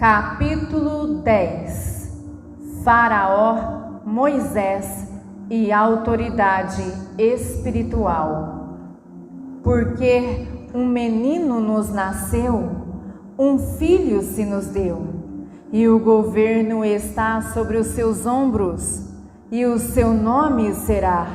Capítulo 10. Faraó, Moisés e autoridade espiritual. Porque um menino nos nasceu, um filho se nos deu, e o governo está sobre os seus ombros, e o seu nome será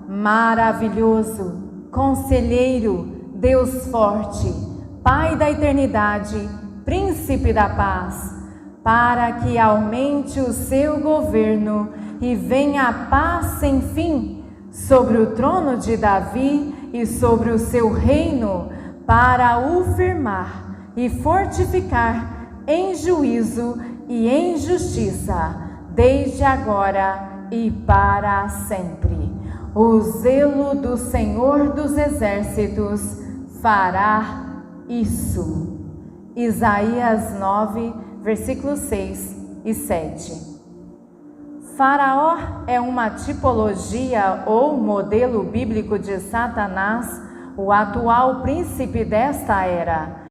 Maravilhoso, Conselheiro, Deus Forte, Pai da Eternidade, Príncipe da Paz, para que aumente o seu governo e venha a paz sem fim sobre o trono de Davi e sobre o seu reino, para o firmar e fortificar em juízo e em justiça, desde agora e para sempre. O zelo do Senhor dos Exércitos fará isso. Isaías 9, versículos 6 e 7. Faraó é uma tipologia ou modelo bíblico de Satanás, o atual príncipe desta era.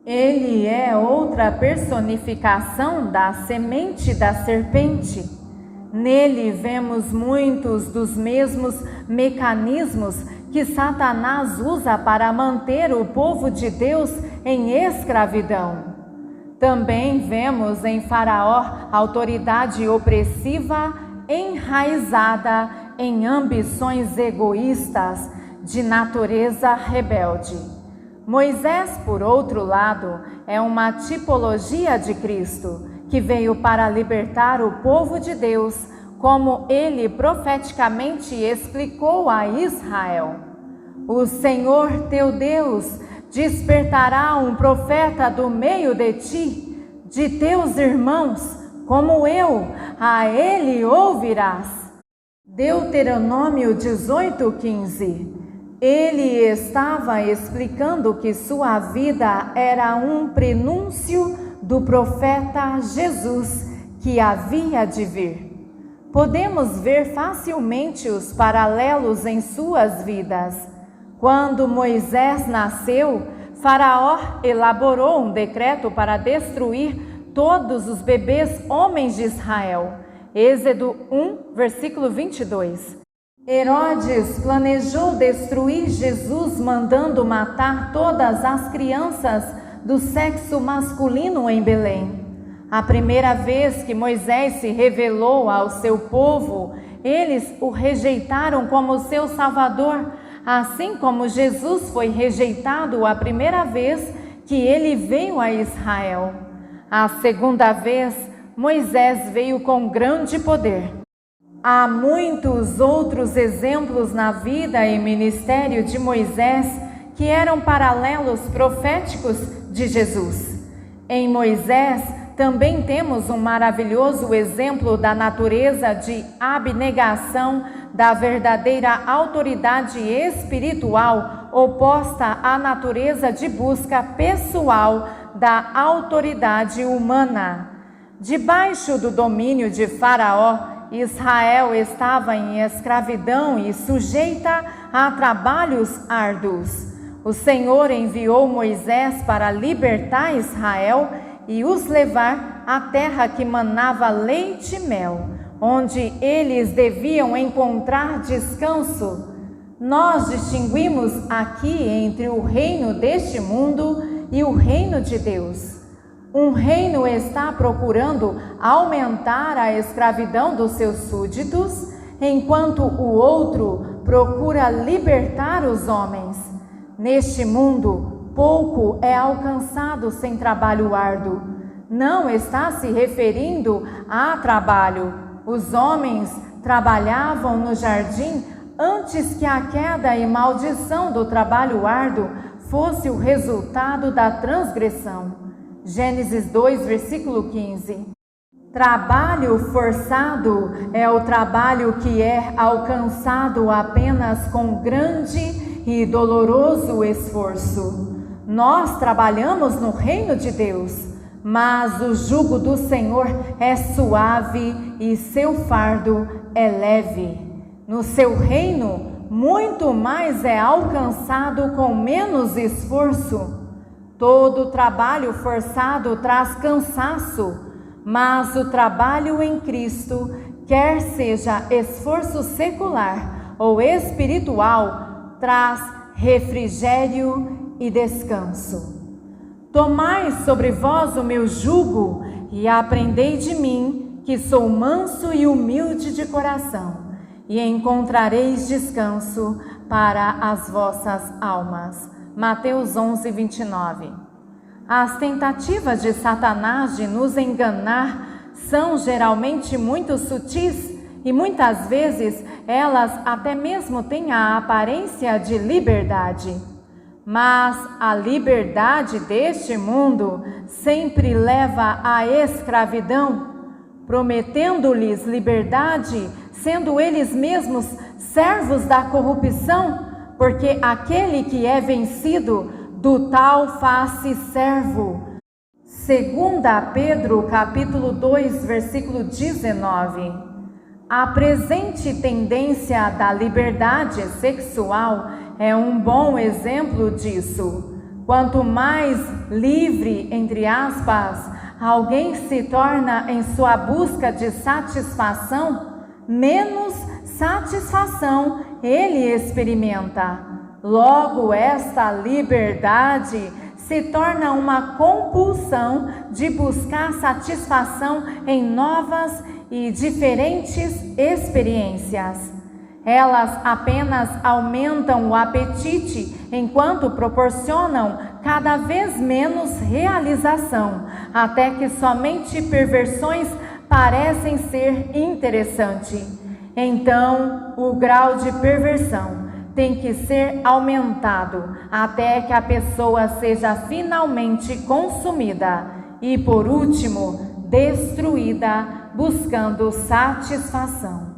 Ele é outra personificação da semente da serpente. Nele vemos muitos dos mesmos mecanismos que Satanás usa para manter o povo de Deus em escravidão. Também vemos em Faraó autoridade opressiva enraizada em ambições egoístas de natureza rebelde. Moisés, por outro lado, é uma tipologia de Cristo, que veio para libertar o povo de Deus, como ele profeticamente explicou a Israel. O Senhor teu Deus despertará um profeta do meio de ti, de teus irmãos, como eu, a ele ouvirás. Deuteronômio 18:15. Ele estava explicando que sua vida era um prenúncio do profeta Jesus que havia de vir. Podemos ver facilmente os paralelos em suas vidas. Quando Moisés nasceu, Faraó elaborou um decreto para destruir todos os bebês homens de Israel. Êxodo 1, versículo 22. Herodes planejou destruir Jesus, mandando matar todas as crianças do sexo masculino em Belém. A primeira vez que Moisés se revelou ao seu povo, eles o rejeitaram como seu salvador, assim como Jesus foi rejeitado a primeira vez que ele veio a Israel. A segunda vez, Moisés veio com grande poder. Há muitos outros exemplos na vida e ministério de Moisés que eram paralelos proféticos de Jesus. Em Moisés, também temos um maravilhoso exemplo da natureza de abnegação da verdadeira autoridade espiritual, oposta à natureza de busca pessoal da autoridade humana. Debaixo do domínio de Faraó, Israel estava em escravidão e sujeita a trabalhos árduos. O Senhor enviou Moisés para libertar Israel e os levar à terra que manava leite e mel, onde eles deviam encontrar descanso. Nós distinguimos aqui entre o reino deste mundo e o reino de Deus. Um reino está procurando aumentar a escravidão dos seus súditos, enquanto o outro procura libertar os homens. Neste mundo, pouco é alcançado sem trabalho árduo. Não está se referindo a trabalho. Os homens trabalhavam no jardim antes que a queda e maldição do trabalho árduo fosse o resultado da transgressão. Gênesis 2, versículo 15. Trabalho forçado é o trabalho que é alcançado apenas com grande e doloroso esforço. Nós trabalhamos no reino de Deus, mas o jugo do Senhor é suave e seu fardo é leve. No seu reino, muito mais é alcançado com menos esforço. Todo trabalho forçado traz cansaço, mas o trabalho em Cristo, quer seja esforço secular ou espiritual, traz refrigério e descanso. Tomai sobre vós o meu jugo e aprendei de mim, que sou manso e humilde de coração, e encontrareis descanso para as vossas almas. Mateus 11, 29. As tentativas de Satanás de nos enganar são geralmente muito sutis e muitas vezes elas até mesmo têm a aparência de liberdade. Mas a liberdade deste mundo sempre leva à escravidão, prometendo-lhes liberdade, sendo eles mesmos servos da corrupção, porque aquele que é vencido, do tal faz-se servo. 2 Pedro capítulo 2, versículo 19. A presente tendência da liberdade sexual é um bom exemplo disso. Quanto mais livre, entre aspas, alguém se torna em sua busca de satisfação, menos satisfação ele experimenta. Logo, esta liberdade se torna uma compulsão de buscar satisfação em novas e diferentes experiências. Elas apenas aumentam o apetite, enquanto proporcionam cada vez menos realização, até que somente perversões parecem ser interessantes. Então, o grau de perversão tem que ser aumentado até que a pessoa seja finalmente consumida e, por último, destruída, buscando satisfação.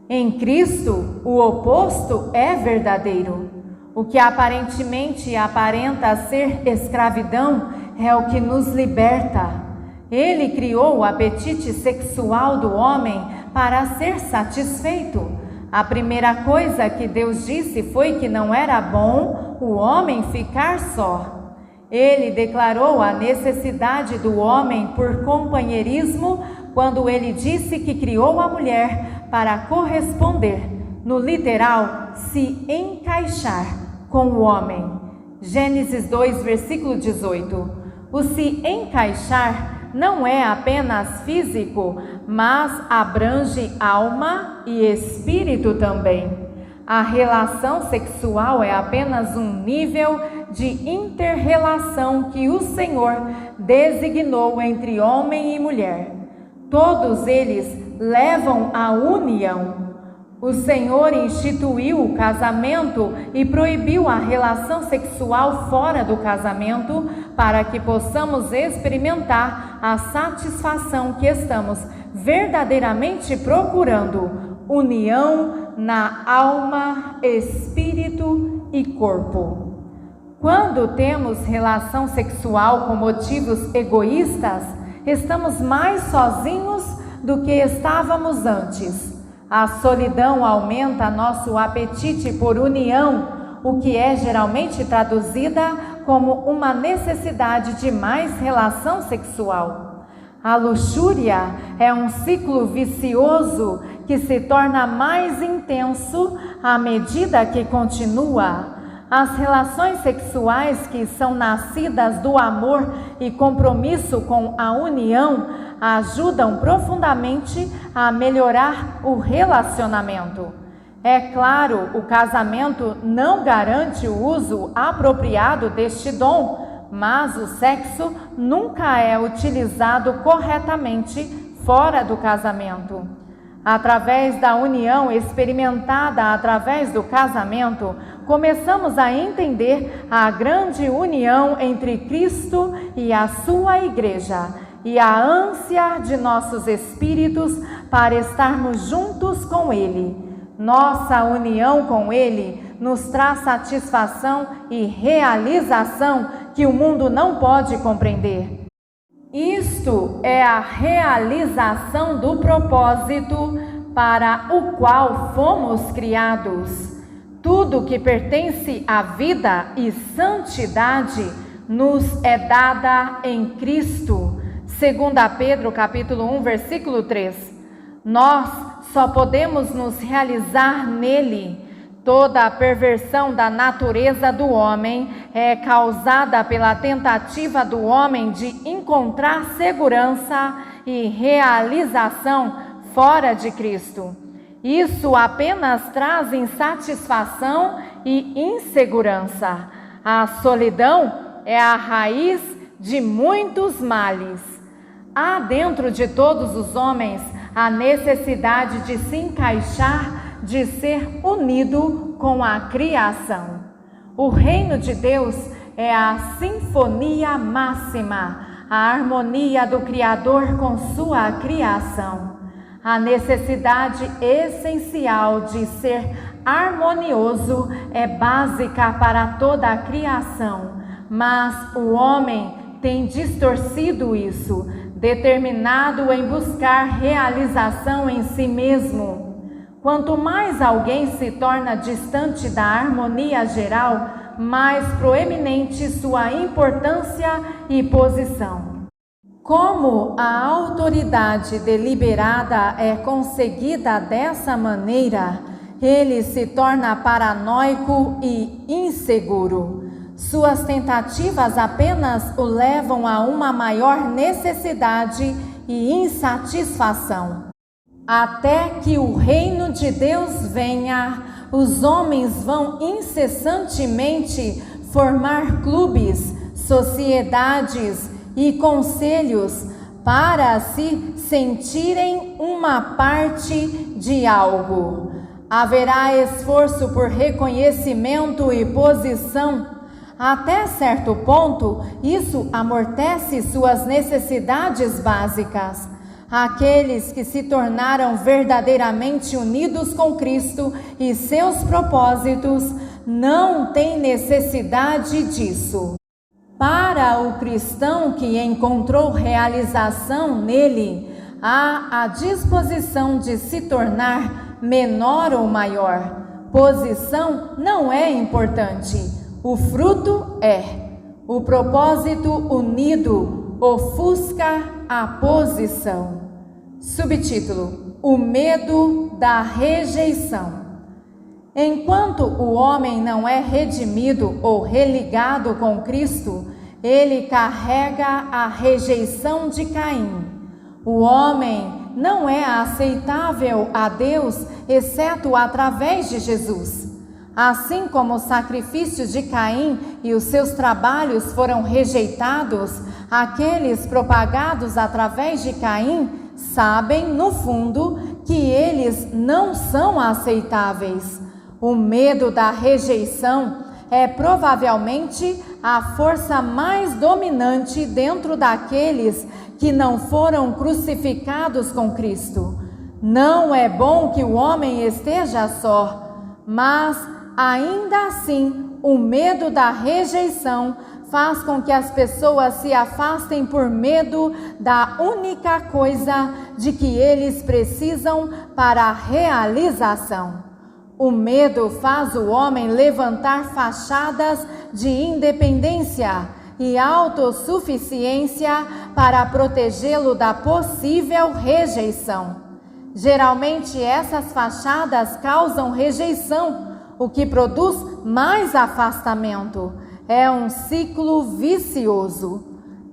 Em Cristo, o oposto é verdadeiro. O que aparentemente aparenta ser escravidão é o que nos liberta. Ele criou o apetite sexual do homem para ser satisfeito. A primeira coisa que Deus disse foi que não era bom o homem ficar só. Ele declarou a necessidade do homem por companheirismo quando ele disse que criou a mulher para corresponder, no literal, se encaixar com o homem. Gênesis 2, versículo 18. O se encaixar não é apenas físico, mas abrange alma e espírito também. A relação sexual é apenas um nível de inter-relação que o Senhor designou entre homem e mulher. Todos eles levam à união. O Senhor instituiu o casamento e proibiu a relação sexual fora do casamento para que possamos experimentar a satisfação que estamos verdadeiramente procurando, união na alma, espírito e corpo. Quando temos relação sexual com motivos egoístas, estamos mais sozinhos do que estávamos antes. A solidão aumenta nosso apetite por união, o que é geralmente traduzida como uma necessidade de mais relação sexual. A luxúria é um ciclo vicioso que se torna mais intenso à medida que continua. As relações sexuais que são nascidas do amor e compromisso com a união ajudam profundamente a melhorar o relacionamento. É claro, o casamento não garante o uso apropriado deste dom, mas o sexo nunca é utilizado corretamente fora do casamento. Através da união experimentada através do casamento, começamos a entender a grande união entre Cristo e a sua igreja e a ânsia de nossos espíritos para estarmos juntos com Ele. Nossa união com Ele nos traz satisfação e realização que o mundo não pode compreender. Isto é a realização do propósito para o qual fomos criados. Tudo que pertence à vida e santidade nos é dada em Cristo. 2 Pedro capítulo 1, versículo 3. Nós só podemos nos realizar nele. Toda a perversão da natureza do homem é causada pela tentativa do homem de encontrar segurança e realização fora de Cristo. Isso apenas traz insatisfação e insegurança. A solidão é a raiz de muitos males. Há dentro de todos os homens a necessidade de se encaixar, de ser unido com a criação. O reino de Deus é a sinfonia máxima, a harmonia do Criador com sua criação. A necessidade essencial de ser harmonioso é básica para toda a criação, mas o homem tem distorcido isso, determinado em buscar realização em si mesmo. Quanto mais alguém se torna distante da harmonia geral, mais proeminente sua importância e posição. Como a autoridade deliberada é conseguida dessa maneira, ele se torna paranoico e inseguro. Suas tentativas apenas o levam a uma maior necessidade e insatisfação. Até que o reino de Deus venha, os homens vão incessantemente formar clubes, sociedades e conselhos para se sentirem uma parte de algo. Haverá esforço por reconhecimento e posição. Até certo ponto, isso amortece suas necessidades básicas. Aqueles que se tornaram verdadeiramente unidos com Cristo e seus propósitos não têm necessidade disso. Para o cristão que encontrou realização nele, há a disposição de se tornar menor ou maior. Posição não é importante, o fruto é. O propósito unido ofusca a posição. Subtítulo: o medo da rejeição. Enquanto o homem não é redimido ou religado com Cristo, ele carrega a rejeição de Caim. O homem não é aceitável a Deus, exceto através de Jesus. Assim como os sacrifícios de Caim e os seus trabalhos foram rejeitados, aqueles propagados através de Caim sabem, no fundo, que eles não são aceitáveis. O medo da rejeição é provavelmente a força mais dominante dentro daqueles que não foram crucificados com Cristo. Não é bom que o homem esteja só, mas ainda assim o medo da rejeição faz com que as pessoas se afastem por medo da única coisa de que eles precisam para a realização. O medo faz o homem levantar fachadas de independência e autossuficiência para protegê-lo da possível rejeição. Geralmente essas fachadas causam rejeição, o que produz mais afastamento. É um ciclo vicioso.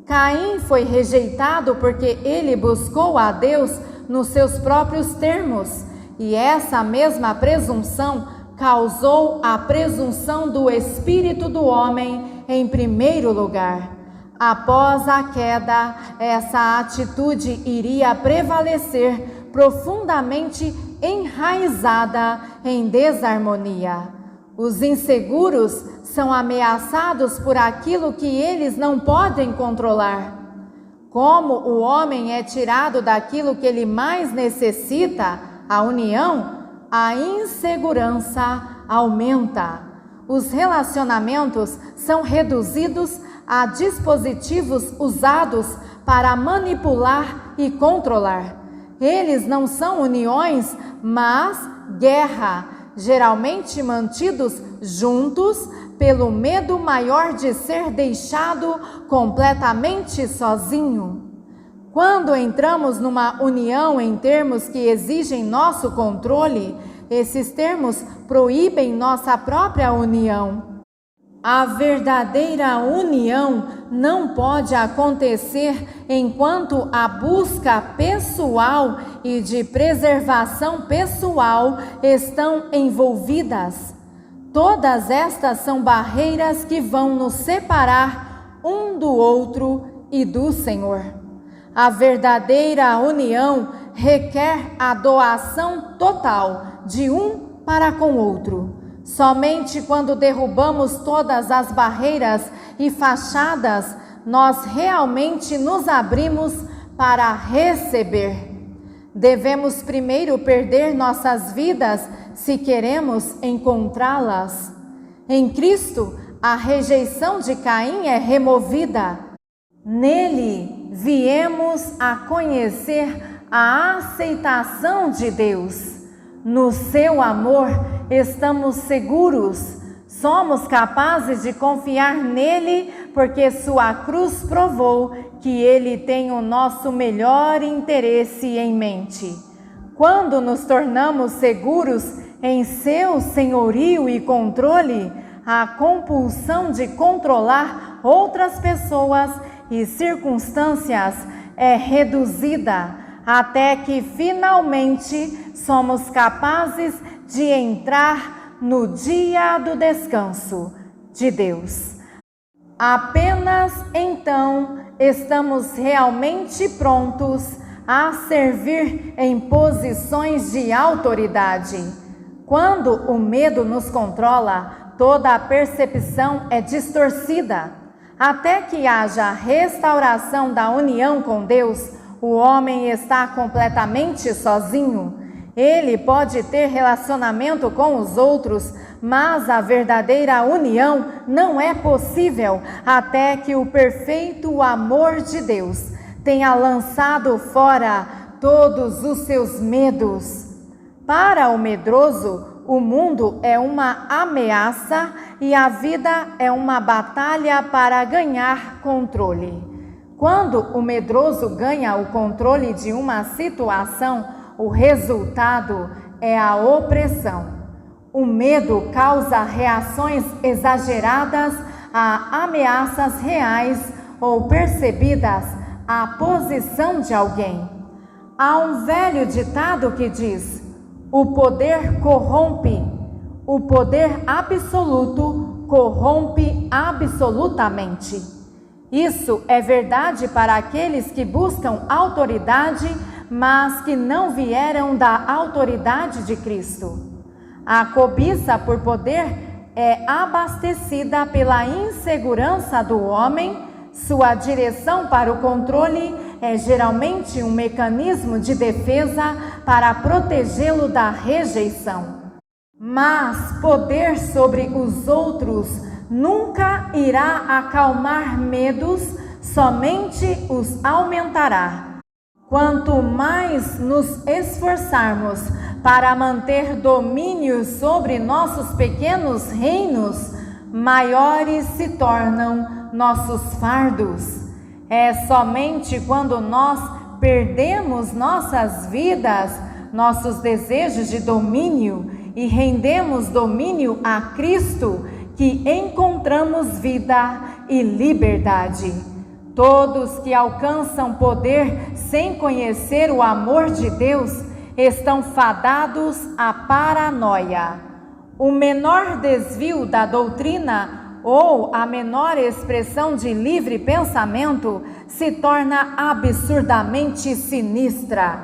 Caim foi rejeitado porque ele buscou a Deus nos seus próprios termos, e essa mesma presunção causou a presunção do espírito do homem em primeiro lugar. Após a queda, essa atitude iria prevalecer, profundamente enraizada em desarmonia. Os inseguros são ameaçados por aquilo que eles não podem controlar. Como o homem é tirado daquilo que ele mais necessita, a união, a insegurança aumenta. Os relacionamentos são reduzidos a dispositivos usados para manipular e controlar. Eles não são uniões, mas guerra, geralmente mantidos juntos pelo medo maior de ser deixado completamente sozinho. Quando entramos numa união em termos que exigem nosso controle, esses termos proíbem nossa própria união. A verdadeira união não pode acontecer enquanto a busca pessoal e de preservação pessoal estão envolvidas. Todas estas são barreiras que vão nos separar um do outro e do Senhor. A verdadeira união requer a doação total de um para com o outro. Somente quando derrubamos todas as barreiras e fachadas, nós realmente nos abrimos para receber. Devemos primeiro perder nossas vidas se queremos encontrá-las. Em Cristo, a rejeição de Caim é removida. Nele, viemos a conhecer a aceitação de Deus. No seu amor, estamos seguros. Somos capazes de confiar nele, porque sua cruz provou que ele tem o nosso melhor interesse em mente. Quando nos tornamos seguros em seu senhorio e controle, a compulsão de controlar outras pessoas e circunstâncias é reduzida, até que finalmente somos capazes de entrar no dia do descanso de Deus. Apenas então estamos realmente prontos a servir em posições de autoridade. Quando o medo nos controla, toda a percepção é distorcida. Até que haja restauração da união com Deus, o homem está completamente sozinho. Ele pode ter relacionamento com os outros, mas a verdadeira união não é possível até que o perfeito amor de Deus tenha lançado fora todos os seus medos. Para o medroso, o mundo é uma ameaça e a vida é uma batalha para ganhar controle. Quando o medroso ganha o controle de uma situação, o resultado é a opressão. O medo causa reações exageradas a ameaças reais ou percebidas à posição de alguém. Há um velho ditado que diz: o poder corrompe, o poder absoluto corrompe absolutamente. Isso é verdade para aqueles que buscam autoridade, mas que não vieram da autoridade de Cristo. A cobiça por poder é abastecida pela insegurança do homem. Sua direção para o controle é geralmente um mecanismo de defesa para protegê-lo da rejeição. Mas poder sobre os outros nunca irá acalmar medos, somente os aumentará. Quanto mais nos esforçarmos para manter domínio sobre nossos pequenos reinos, maiores se tornam nossos fardos. É somente quando nós perdemos nossas vidas, nossos desejos de domínio e rendemos domínio a Cristo que encontramos vida e liberdade. Todos que alcançam poder sem conhecer o amor de Deus estão fadados à paranoia. O menor desvio da doutrina ou a menor expressão de livre pensamento se torna absurdamente sinistra.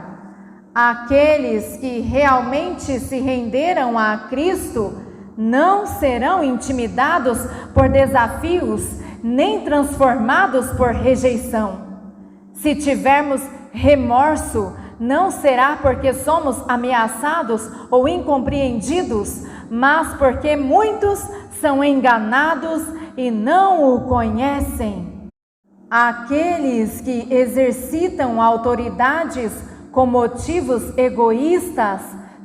Aqueles que realmente se renderam a Cristo não serão intimidados por desafios, nem transformados por rejeição. Se tivermos remorso, não será porque somos ameaçados ou incompreendidos, mas porque muitos são enganados e não o conhecem. Aqueles que exercitam autoridades com motivos egoístas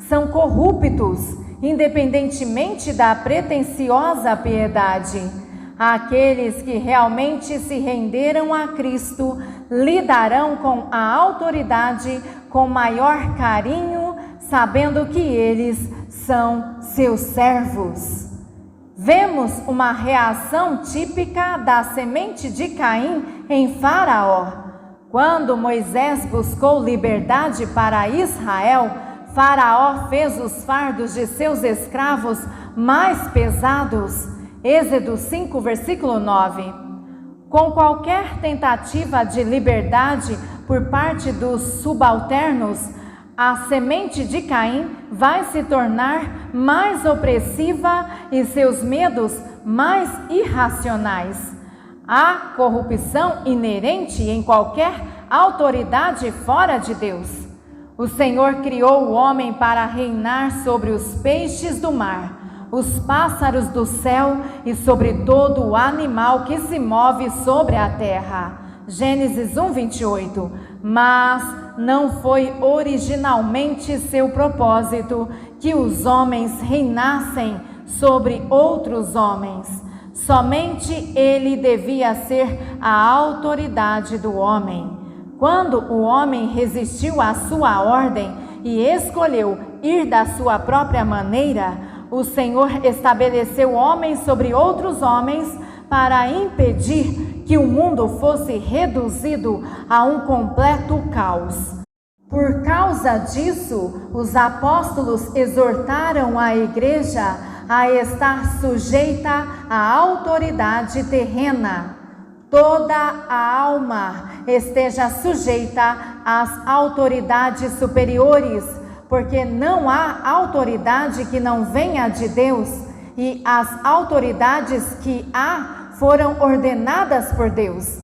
são corruptos independentemente da pretensiosa piedade. Aqueles que realmente se renderam a Cristo lidarão com a autoridade com maior carinho, sabendo que eles são seus servos. Vemos uma reação típica da semente de Caim em Faraó. Quando Moisés buscou liberdade para Israel, Faraó fez os fardos de seus escravos mais pesados. Êxodo 5, versículo 9. Com qualquer tentativa de liberdade por parte dos subalternos, a semente de Caim vai se tornar mais opressiva e seus medos mais irracionais. Há corrupção inerente em qualquer autoridade fora de Deus. O Senhor criou o homem para reinar sobre os peixes do mar, os pássaros do céu e sobre todo o animal que se move sobre a terra. Gênesis 1, 28. Mas não foi originalmente seu propósito que os homens reinassem sobre outros homens. Somente ele devia ser a autoridade do homem. Quando o homem resistiu à sua ordem e escolheu ir da sua própria maneira, o Senhor estabeleceu homens sobre outros homens para impedir que o mundo fosse reduzido a um completo caos. Por causa disso, os apóstolos exortaram a igreja a estar sujeita à autoridade terrena. Toda a alma esteja sujeita às autoridades superiores, porque não há autoridade que não venha de Deus, e as autoridades que há foram ordenadas por Deus.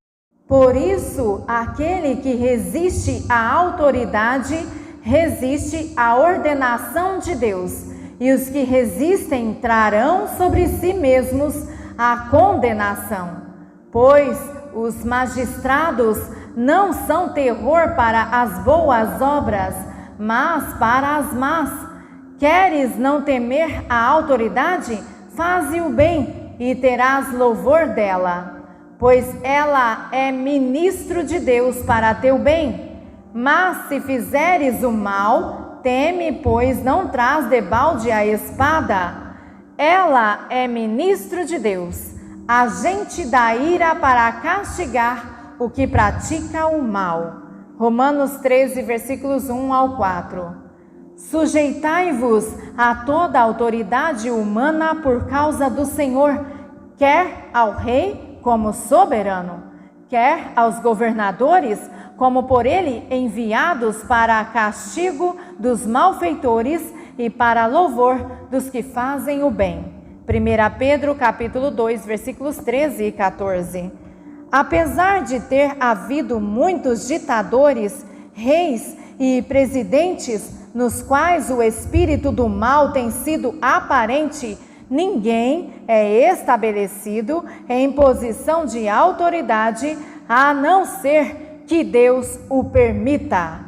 Por isso, aquele que resiste à autoridade, resiste à ordenação de Deus, e os que resistem trarão sobre si mesmos a condenação. Pois os magistrados não são terror para as boas obras, mas para as más. Queres não temer a autoridade? Faze o bem e terás louvor dela, pois ela é ministro de Deus para teu bem. Mas se fizeres o mal, teme, pois não traz debalde a espada. Ela é ministro de Deus, agente da ira para castigar o que pratica o mal. Romanos 13, versículos 1 ao 4. Sujeitai-vos a toda a autoridade humana por causa do Senhor, quer ao rei como soberano, quer aos governadores como por ele enviados para castigo dos malfeitores e para louvor dos que fazem o bem. 1 Pedro capítulo 2, versículos 13 e 14. Apesar de ter havido muitos ditadores, reis e presidentes nos quais o espírito do mal tem sido aparente, ninguém é estabelecido em posição de autoridade a não ser que Deus o permita.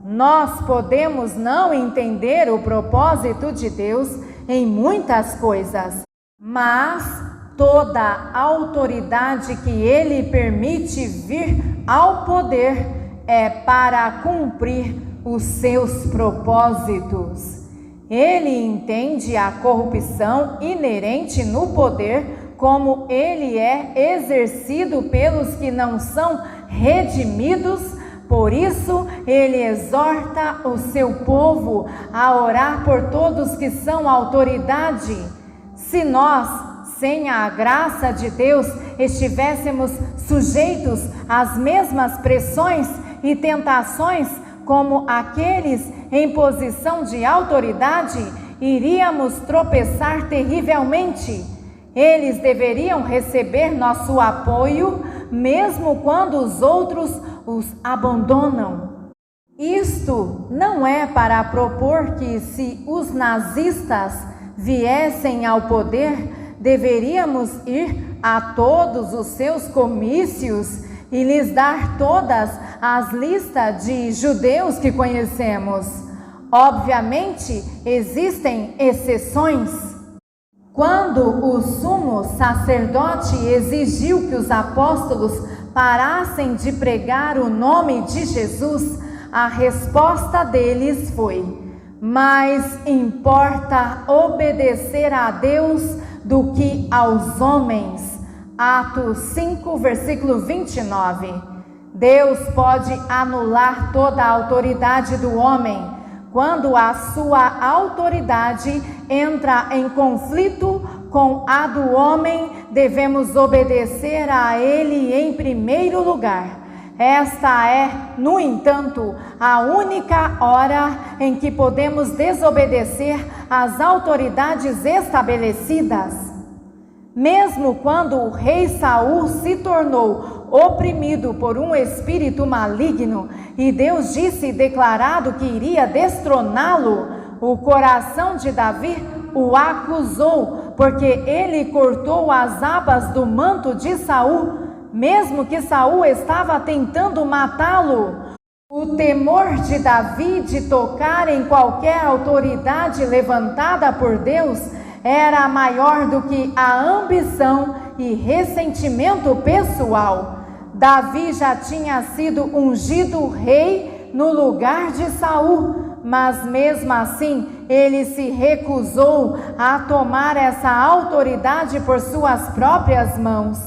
Nós podemos não entender o propósito de Deus em muitas coisas, mas toda autoridade que Ele permite vir ao poder é para cumprir os seus propósitos. Ele entende a corrupção inerente no poder como ele é exercido pelos que não são redimidos. Por isso, ele exorta o seu povo a orar por todos que são autoridade. Se nós, sem a graça de Deus, estivéssemos sujeitos às mesmas pressões e tentações como aqueles em posição de autoridade, iríamos tropeçar terrivelmente. Eles deveriam receber nosso apoio, mesmo quando os outros os abandonam. Isto não é para propor que, se os nazistas viessem ao poder, deveríamos ir a todos os seus comícios e lhes dar todas as listas de judeus que conhecemos. Obviamente, existem exceções. Quando o sumo sacerdote exigiu que os apóstolos parassem de pregar o nome de Jesus, a resposta deles foi: mais importa obedecer a Deus do que aos homens. Atos 5, versículo 29. Deus pode anular toda a autoridade do homem. Quando a sua autoridade entra em conflito com a do homem, devemos obedecer a ele em primeiro lugar. Esta é, no entanto, a única hora em que podemos desobedecer às autoridades estabelecidas. Mesmo quando o rei Saul se tornou oprimido por um espírito maligno e Deus disse e declarado que iria destroná-lo, o coração de Davi o acusou, porque ele cortou as abas do manto de Saul, mesmo que Saul estava tentando matá-lo. O temor de Davi de tocar em qualquer autoridade levantada por Deus era maior do que a ambição e ressentimento pessoal. Davi já tinha sido ungido rei no lugar de Saul, mas mesmo assim ele se recusou a tomar essa autoridade por suas próprias mãos.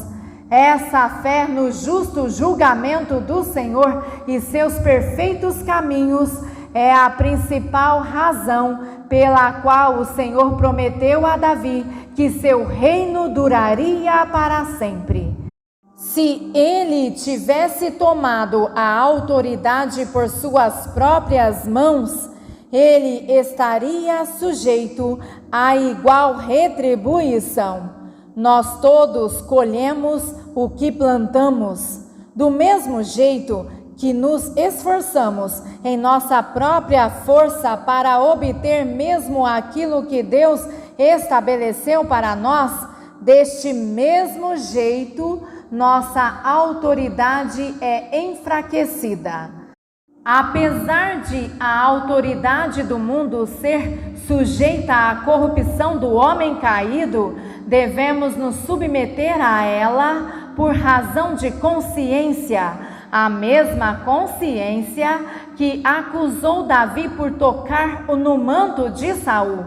Essa fé no justo julgamento do Senhor e seus perfeitos caminhos é a principal razão pela qual o Senhor prometeu a Davi que seu reino duraria para sempre. Se ele tivesse tomado a autoridade por suas próprias mãos, ele estaria sujeito a igual retribuição. Nós todos colhemos o que plantamos. Do mesmo jeito que nos esforçamos em nossa própria força para obter mesmo aquilo que Deus estabeleceu para nós, deste mesmo jeito, nossa autoridade é enfraquecida. Apesar de a autoridade do mundo ser sujeita à corrupção do homem caído, devemos nos submeter a ela por razão de consciência, a mesma consciência que acusou Davi por tocar no manto de Saul.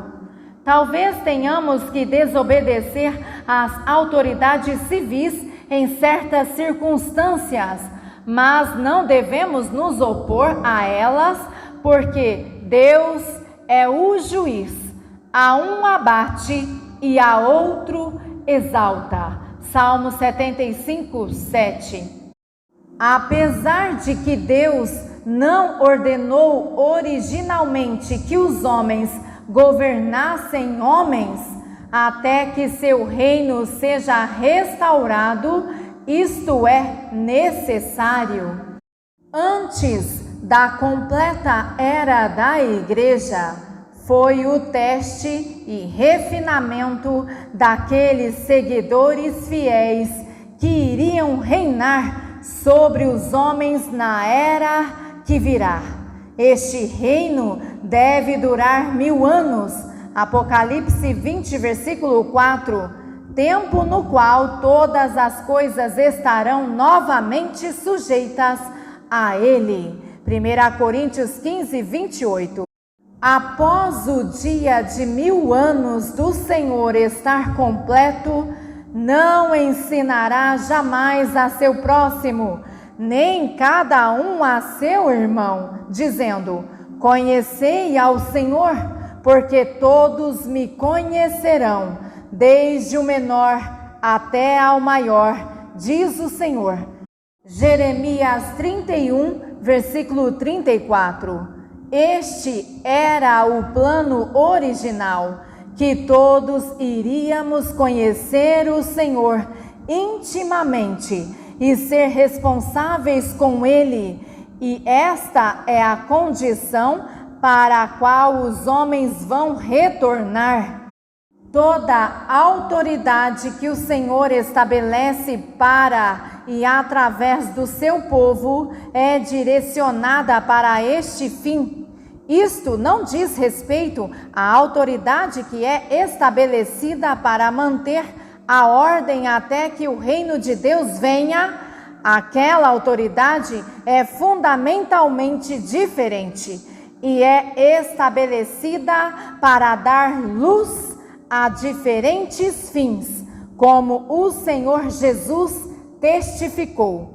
Talvez tenhamos que desobedecer às autoridades civis em certas circunstâncias, mas não devemos nos opor a elas, porque Deus é o juiz. A um abate e a outro exalta. Salmo 75, 7. Apesar de que Deus não ordenou originalmente que os homens governassem homens, até que seu reino seja restaurado, isto é necessário. Antes da completa era da igreja, foi o teste e refinamento daqueles seguidores fiéis que iriam reinar sobre os homens na era que virá. Este reino deve durar 1000 anos. Apocalipse 20, versículo 4. Tempo no qual todas as coisas estarão novamente sujeitas a ele. 1 Coríntios 15, 28. Após o dia de 1000 anos do Senhor estar completo, não ensinará jamais a seu próximo, nem cada um a seu irmão, dizendo: conhecei ao Senhor, porque todos me conhecerão, desde o menor até ao maior, diz o Senhor. Jeremias 31, versículo 34. Este era o plano original, que todos iríamos conhecer o Senhor intimamente e ser responsáveis com Ele, e esta é a condição para a qual os homens vão retornar. Toda autoridade que o Senhor estabelece para e através do seu povo é direcionada para este fim. Isto não diz respeito à autoridade que é estabelecida para manter a ordem até que o reino de Deus venha. Aquela autoridade é fundamentalmente diferente e é estabelecida para dar luz a diferentes fins, como o Senhor Jesus testificou.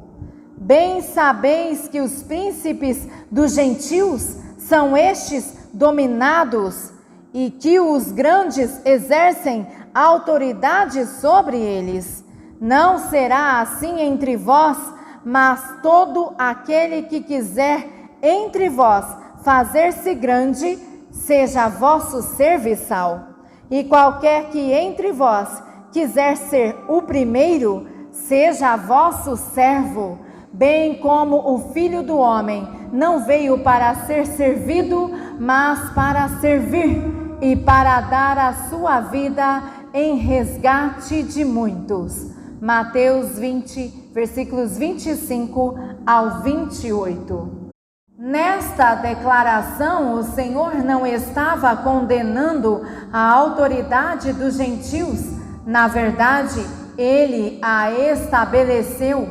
Bem sabeis que os príncipes dos gentios são estes dominados e que os grandes exercem autoridade sobre eles. Não será assim entre vós, mas todo aquele que quiser entre vós fazer-se grande, seja vosso serviçal. E qualquer que entre vós quiser ser o primeiro, seja vosso servo, bem como o Filho do Homem não veio para ser servido, mas para servir e para dar a sua vida em resgate de muitos. Mateus 20, versículos 25 ao 28. Nesta declaração, o Senhor não estava condenando a autoridade dos gentios. Na verdade, Ele a estabeleceu,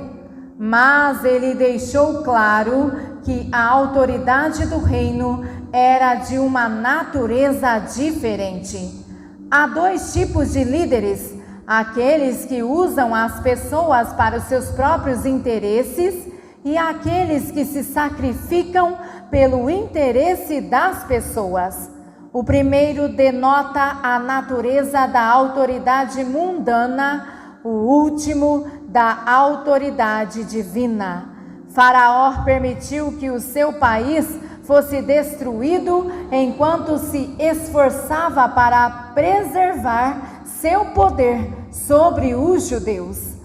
mas Ele deixou claro que a autoridade do reino era de uma natureza diferente. Há dois tipos de líderes: aqueles que usam as pessoas para os seus próprios interesses e aqueles que se sacrificam pelo interesse das pessoas. O primeiro denota a natureza da autoridade mundana, o último da autoridade divina. Faraó permitiu que o seu país fosse destruído enquanto se esforçava para preservar seu poder sobre os judeus.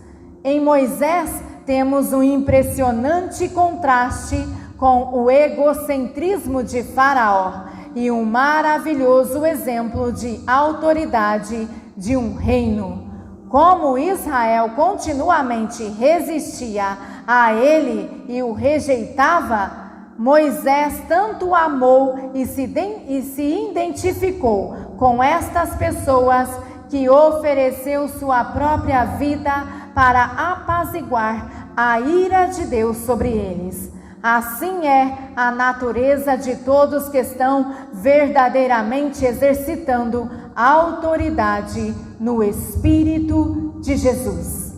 Em Moisés temos um impressionante contraste com o egocentrismo de Faraó e um maravilhoso exemplo de autoridade de um reino. Como Israel continuamente resistia a ele e o rejeitava, Moisés tanto amou e se identificou com estas pessoas que ofereceu sua própria vida para apaziguar a ira de Deus sobre eles. Assim é a natureza de todos que estão verdadeiramente exercitando a autoridade no Espírito de Jesus.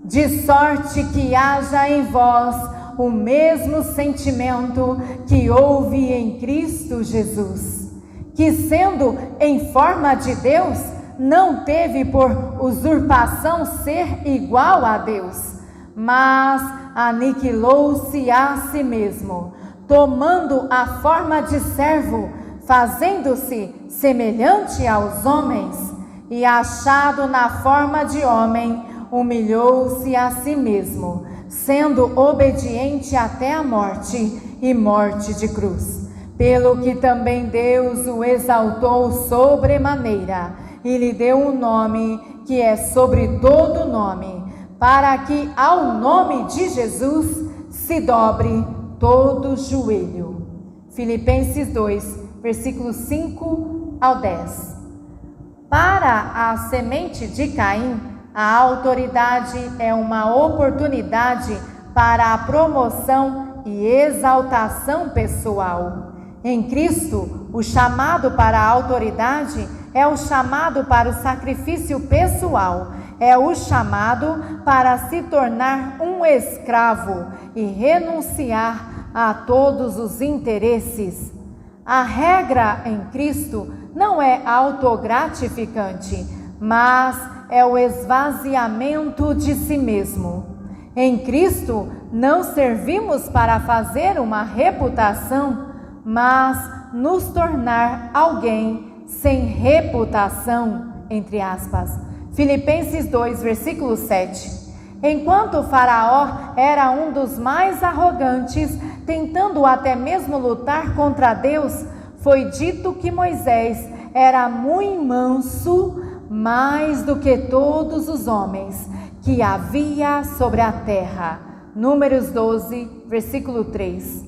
De sorte que haja em vós o mesmo sentimento que houve em Cristo Jesus, que sendo em forma de Deus, não teve por usurpação ser igual a Deus, mas aniquilou-se a si mesmo, tomando a forma de servo, fazendo-se semelhante aos homens, e achado na forma de homem, humilhou-se a si mesmo, sendo obediente até a morte e morte de cruz. Pelo que também Deus o exaltou sobremaneira e lhe deu um nome que é sobre todo nome, para que ao nome de Jesus se dobre todo joelho. Filipenses 2, versículos 5 ao 10. Para a semente de Caim, a autoridade é uma oportunidade para a promoção e exaltação pessoal. Em Cristo, o chamado para a autoridade é o chamado para o sacrifício pessoal, é o chamado para se tornar um escravo e renunciar a todos os interesses. A regra em Cristo não é autogratificante, mas é o esvaziamento de si mesmo. Em Cristo não servimos para fazer uma reputação, mas nos tornar alguém sem reputação, entre aspas. Filipenses 2, versículo 7. Enquanto Faraó era um dos mais arrogantes, tentando até mesmo lutar contra Deus, foi dito que Moisés era muito manso, mais do que todos os homens que havia sobre a terra. Números 12, versículo 3.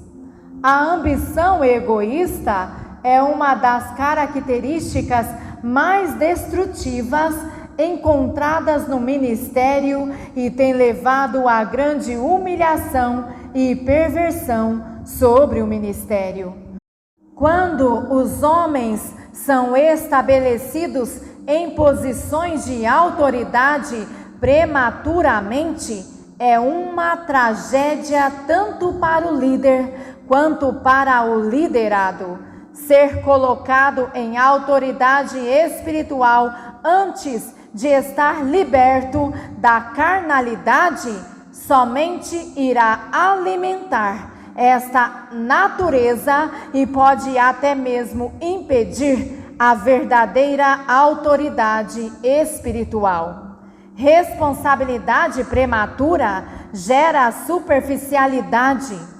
A ambição egoísta é uma das características mais destrutivas encontradas no ministério e tem levado a grande humilhação e perversão sobre o ministério. Quando os homens são estabelecidos em posições de autoridade prematuramente, é uma tragédia tanto para o líder quanto para o liderado. Ser colocado em autoridade espiritual antes de estar liberto da carnalidade somente irá alimentar esta natureza e pode até mesmo impedir a verdadeira autoridade espiritual. Responsabilidade prematura gera superficialidade.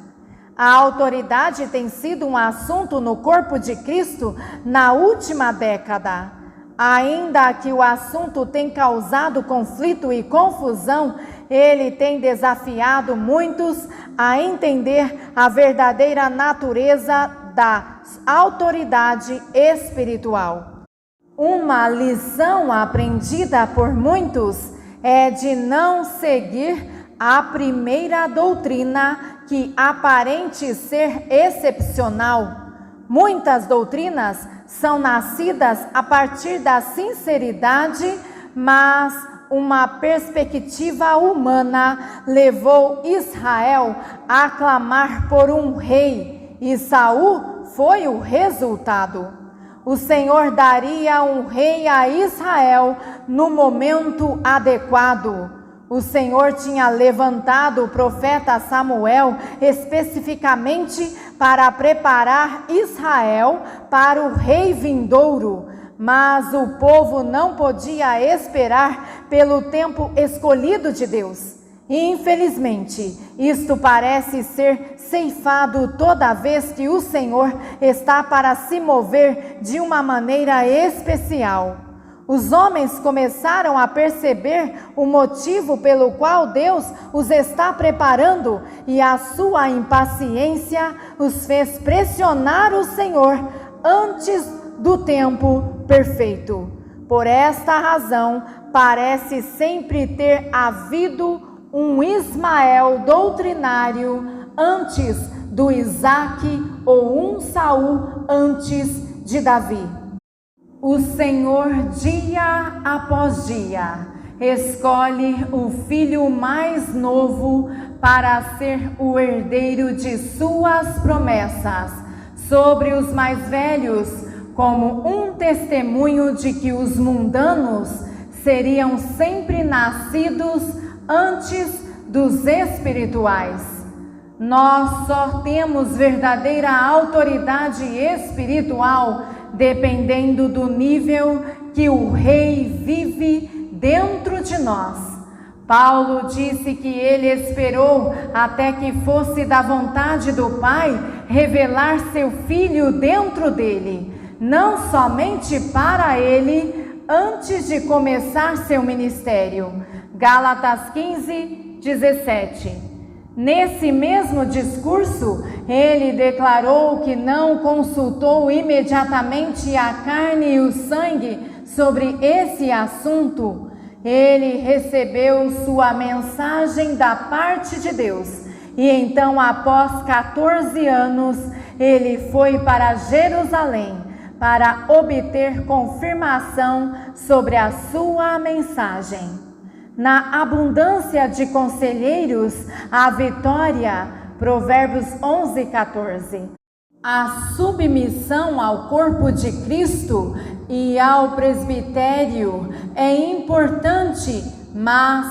A autoridade tem sido um assunto no corpo de Cristo na última década. Ainda que o assunto tenha causado conflito e confusão, ele tem desafiado muitos a entender a verdadeira natureza da autoridade espiritual. Uma lição aprendida por muitos é de não seguir a primeira doutrina que aparente ser excepcional. Muitas doutrinas são nascidas a partir da sinceridade, mas uma perspectiva humana levou Israel a clamar por um rei, e Saul foi o resultado. O Senhor daria um rei a Israel no momento adequado. O Senhor tinha levantado o profeta Samuel especificamente para preparar Israel para o rei vindouro, mas o povo não podia esperar pelo tempo escolhido de Deus. Infelizmente, isto parece ser ceifado toda vez que o Senhor está para se mover de uma maneira especial. Os homens começaram a perceber o motivo pelo qual Deus os está preparando e a sua impaciência os fez pressionar o Senhor antes do tempo perfeito. Por esta razão, parece sempre ter havido um Ismael doutrinário antes do Isaque ou um Saul antes de Davi. O Senhor, dia após dia, escolhe o filho mais novo para ser o herdeiro de suas promessas sobre os mais velhos, como um testemunho de que os mundanos seriam sempre nascidos antes dos espirituais. Nós só temos verdadeira autoridade espiritual dependendo do nível que o rei vive dentro de nós. Paulo disse que ele esperou até que fosse da vontade do Pai revelar seu Filho dentro dele, não somente para ele, antes de começar seu ministério. Gálatas 15, 17. Nesse mesmo discurso, ele declarou que não consultou imediatamente a carne e o sangue sobre esse assunto. Ele recebeu sua mensagem da parte de Deus e então, após 14 anos, ele foi para Jerusalém para obter confirmação sobre a sua mensagem. Na abundância de conselheiros, a vitória, Provérbios 11, 14. A submissão ao corpo de Cristo e ao presbitério é importante, mas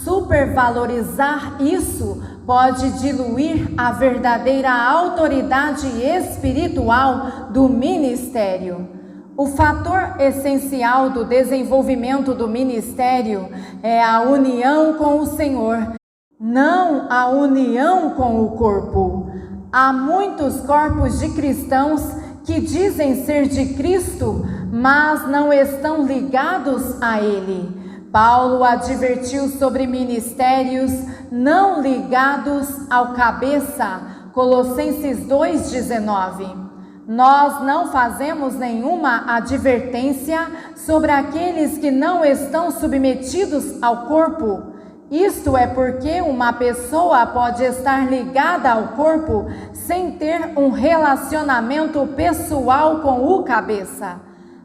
supervalorizar isso pode diluir a verdadeira autoridade espiritual do ministério. O fator essencial do desenvolvimento do ministério é a união com o Senhor, não a união com o corpo. Há muitos corpos de cristãos que dizem ser de Cristo, mas não estão ligados a Ele. Paulo advertiu sobre ministérios não ligados ao cabeça, Colossenses 2,19. Nós não fazemos nenhuma advertência sobre aqueles que não estão submetidos ao corpo. Isto é porque uma pessoa pode estar ligada ao corpo sem ter um relacionamento pessoal com o cabeça.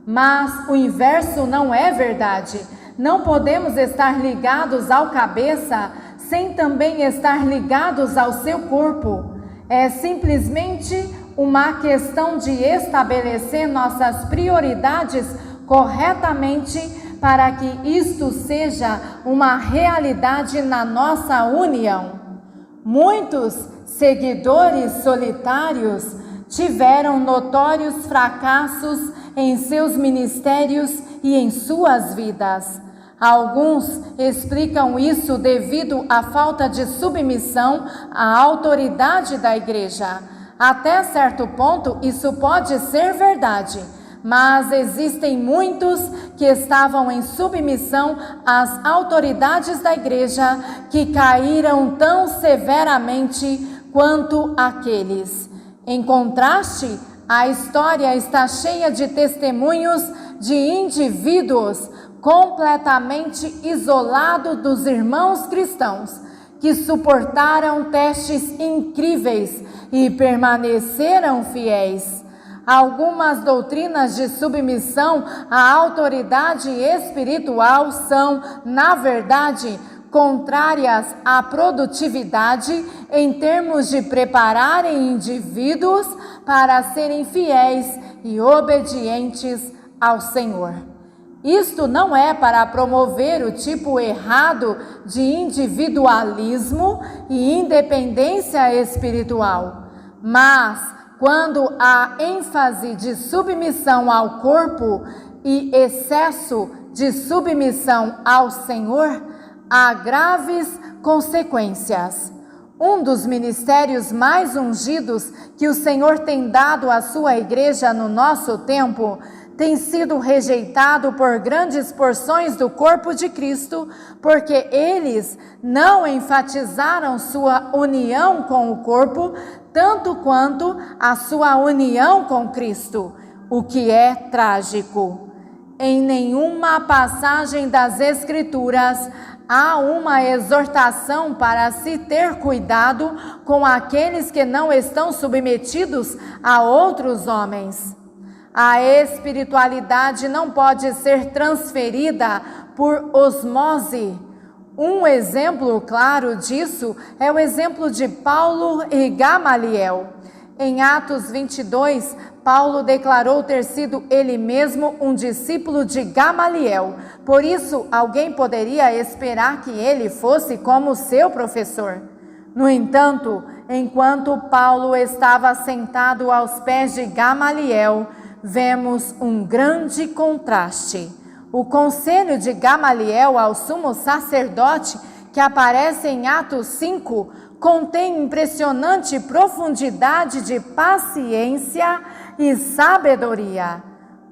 Mas o inverso não é verdade. Não podemos estar ligados ao cabeça sem também estar ligados ao seu corpo. É simplesmente uma questão de estabelecer nossas prioridades corretamente para que isto seja uma realidade na nossa união. Muitos seguidores solitários tiveram notórios fracassos em seus ministérios e em suas vidas. Alguns explicam isso devido à falta de submissão à autoridade da igreja. Até certo ponto, isso pode ser verdade, mas existem muitos que estavam em submissão às autoridades da igreja que caíram tão severamente quanto aqueles. Em contraste, a história está cheia de testemunhos de indivíduos completamente isolados dos irmãos cristãos, que suportaram testes incríveis e permaneceram fiéis. Algumas doutrinas de submissão à autoridade espiritual são, na verdade, contrárias à produtividade em termos de prepararem indivíduos para serem fiéis e obedientes ao Senhor. Isto não é para promover o tipo errado de individualismo e independência espiritual, mas quando há ênfase de submissão ao corpo e excesso de submissão ao Senhor, há graves consequências. Um dos ministérios mais ungidos que o Senhor tem dado à sua igreja no nosso tempo tem sido rejeitado por grandes porções do corpo de Cristo, porque eles não enfatizaram sua união com o corpo, tanto quanto a sua união com Cristo, o que é trágico. Em nenhuma passagem das Escrituras há uma exortação para se ter cuidado com aqueles que não estão submetidos a outros homens. A espiritualidade não pode ser transferida por osmose. Um exemplo claro disso é o exemplo de Paulo e Gamaliel. Em Atos 22, Paulo declarou ter sido ele mesmo um discípulo de Gamaliel. Por isso, alguém poderia esperar que ele fosse como seu professor. No entanto, enquanto Paulo estava sentado aos pés de Gamaliel, vemos um grande contraste. O conselho de Gamaliel ao sumo sacerdote, que aparece em Atos 5, contém impressionante profundidade de paciência e sabedoria.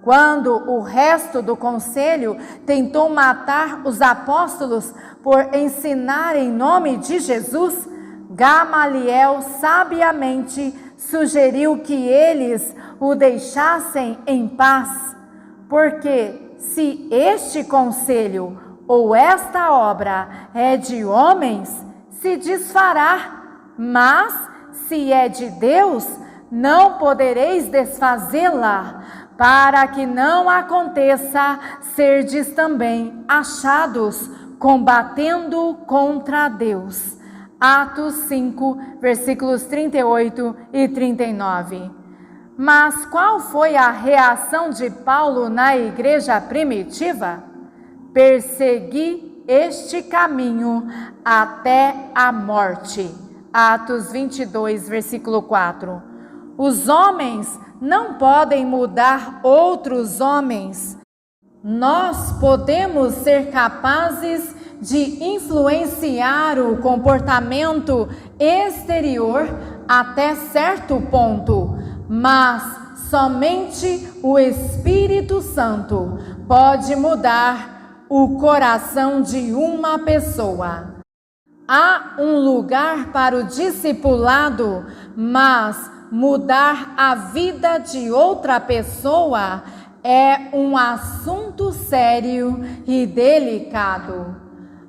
Quando o resto do conselho tentou matar os apóstolos por ensinar em nome de Jesus, Gamaliel sabiamente sugeriu que eles o deixassem em paz, porque se este conselho ou esta obra é de homens, se desfará, mas se é de Deus, não podereis desfazê-la, para que não aconteça serdes também achados combatendo contra Deus. Atos 5, versículos 38 e 39. Mas qual foi a reação de Paulo na igreja primitiva? Persegui este caminho até a morte. Atos 22, versículo 4. Os homens não podem mudar outros homens. Nós podemos ser capazes de influenciar o comportamento exterior até certo ponto, mas somente o Espírito Santo pode mudar o coração de uma pessoa. Há um lugar para o discipulado mas mudar a vida de outra pessoa é um assunto sério e delicado.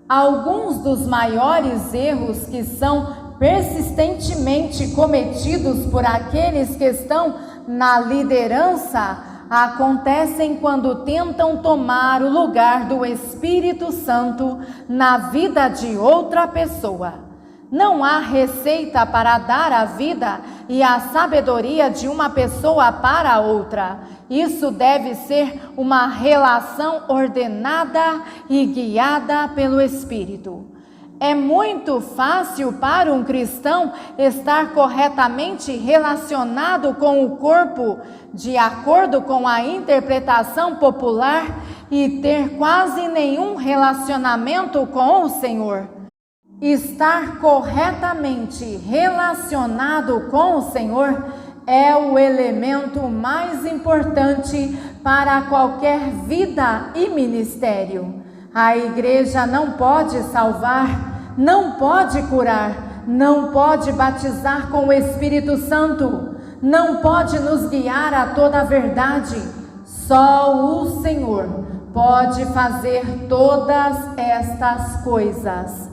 Alguns dos maiores erros que são persistentemente cometidos por aqueles que estão na liderança acontecem quando tentam tomar o lugar do Espírito Santo na vida de outra pessoa. Não há receita para dar a vida e a sabedoria de uma pessoa para outra. Isso deve ser uma relação ordenada e guiada pelo Espírito. É muito fácil para um cristão estar corretamente relacionado com o corpo, de acordo com a interpretação popular, e ter quase nenhum relacionamento com o Senhor. Estar corretamente relacionado com o Senhor é o elemento mais importante para qualquer vida e ministério. A igreja não pode salvar, não pode curar, não pode batizar com o Espírito Santo, não pode nos guiar a toda a verdade. Só o Senhor pode fazer todas estas coisas.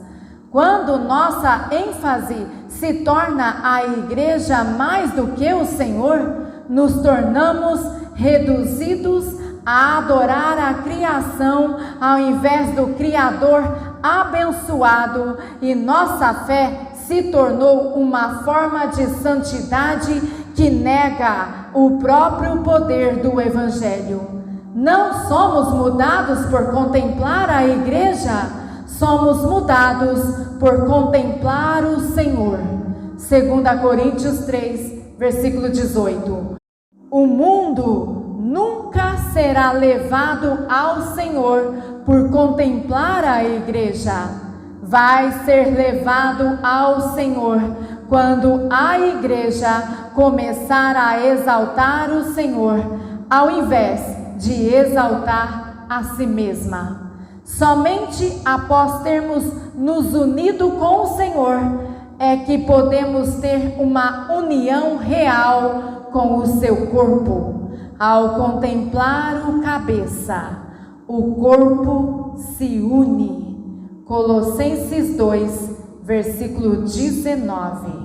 Quando nossa ênfase se torna a igreja mais do que o Senhor, nos tornamos reduzidos a adorar a criação ao invés do Criador abençoado, e nossa fé se tornou uma forma de santidade que nega o próprio poder do Evangelho. Não somos mudados por contemplar a igreja, somos mudados por contemplar o Senhor. 2 Coríntios 3, versículo 18. O mundo nunca será levado ao Senhor por contemplar a igreja. Vai ser levado ao Senhor quando a igreja começar a exaltar o Senhor, ao invés de exaltar a si mesma. Somente após termos nos unido com o Senhor é que podemos ter uma união real com o seu corpo. Ao contemplar o cabeça, o corpo se une. Colossenses 2, versículo 19.